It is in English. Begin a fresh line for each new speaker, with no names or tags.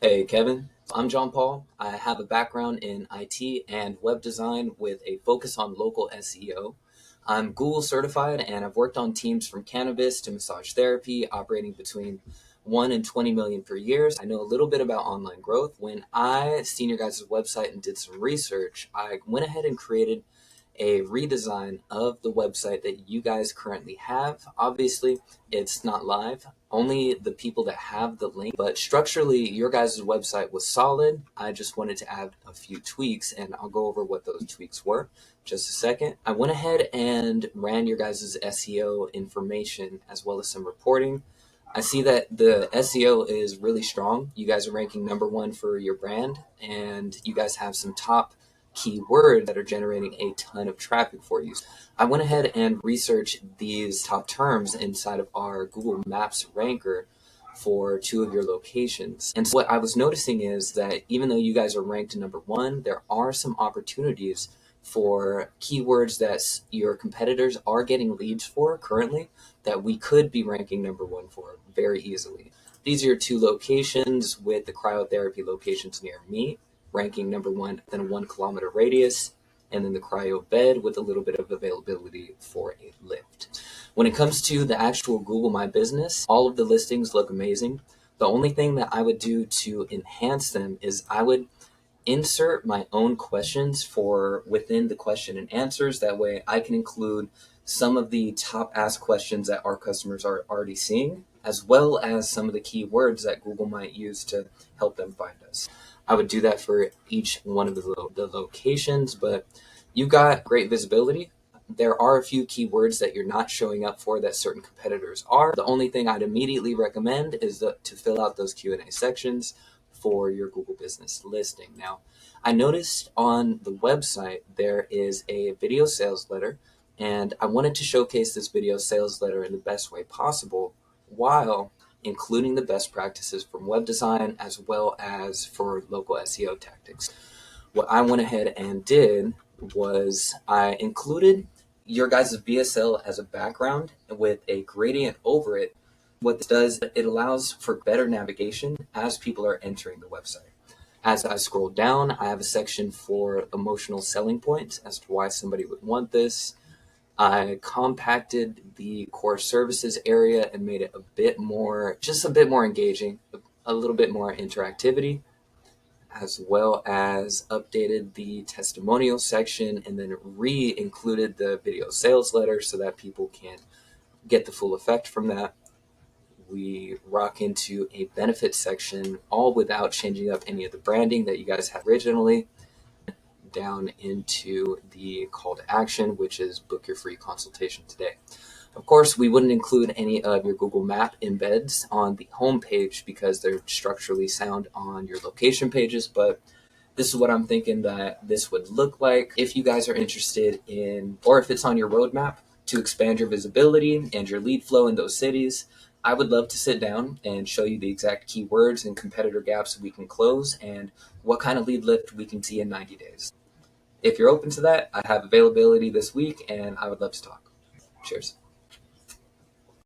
Hey Kevin, I'm John Paul. I have a background in IT and web design with a focus on local SEO. I'm Google certified and I've worked on teams from cannabis to massage therapy, operating between 1 and 20 million per year. I know a little bit about online growth. When I seen your guys' website and did some research, I went ahead and created a redesign of the website that you guys currently have. Obviously, it's not live, only the people that have the link, but structurally, your guys' website was solid. I just wanted to add a few tweaks, and I'll go over what those tweaks were just a second. I went ahead and ran your guys' SEO information as well as some reporting. I see that the SEO is really strong. You guys are ranking #1 for your brand, and you guys have some top keywords that are generating a ton of traffic for you. I went ahead and researched these top terms inside of our Google Maps ranker for 2 of your locations. And so what I was noticing is that even though you guys are ranked #1, there are some opportunities for keywords that your competitors are getting leads for currently that we could be ranking #1 for very easily. These are your 2 locations with the cryotherapy locations near me, ranking #1 within a 1 kilometer radius, and then the cryo bed with a little bit of availability for a lift. When it comes to the actual Google My Business, all of the listings look amazing. The only thing that I would do to enhance them is I would insert my own questions for within the question and answers. That way I can include some of the top asked questions that our customers are already seeing, as well as some of the keywords that Google might use to help them find us. I would do that for each one of the locations, but you got great visibility. There are a few keywords that you're not showing up for that certain competitors are. The only thing I'd immediately recommend is to fill out those Q&A sections for your Google business listing. Now, I noticed on the website there is a video sales letter, and I wanted to showcase this video sales letter in the best way possible while including the best practices from web design as well as for local SEO tactics. What I went ahead and did was I included your guys' BSL as a background with a gradient over it. What this does, it allows for better navigation as people are entering the website. As I scroll down, I have a section for emotional selling points as to why somebody would want this. I compacted the core services area and made it just a bit more engaging, a little bit more interactivity, as well as updated the testimonial section and then re-included the video sales letter so that people can get the full effect from that. We rock into a benefit section, all without changing up any of the branding that you guys had originally, down into the call to action, which is book your free consultation today. Of course, we wouldn't include any of your Google Map embeds on the home page because they're structurally sound on your location pages, but this is what I'm thinking that this would look like. If you guys are interested in, or if it's on your roadmap to expand your visibility and your lead flow in those cities, I would love to sit down and show you the exact keywords and competitor gaps we can close and what kind of lead lift we can see in 90 days. If you're open to that, I have availability this week and I would love to talk. Cheers.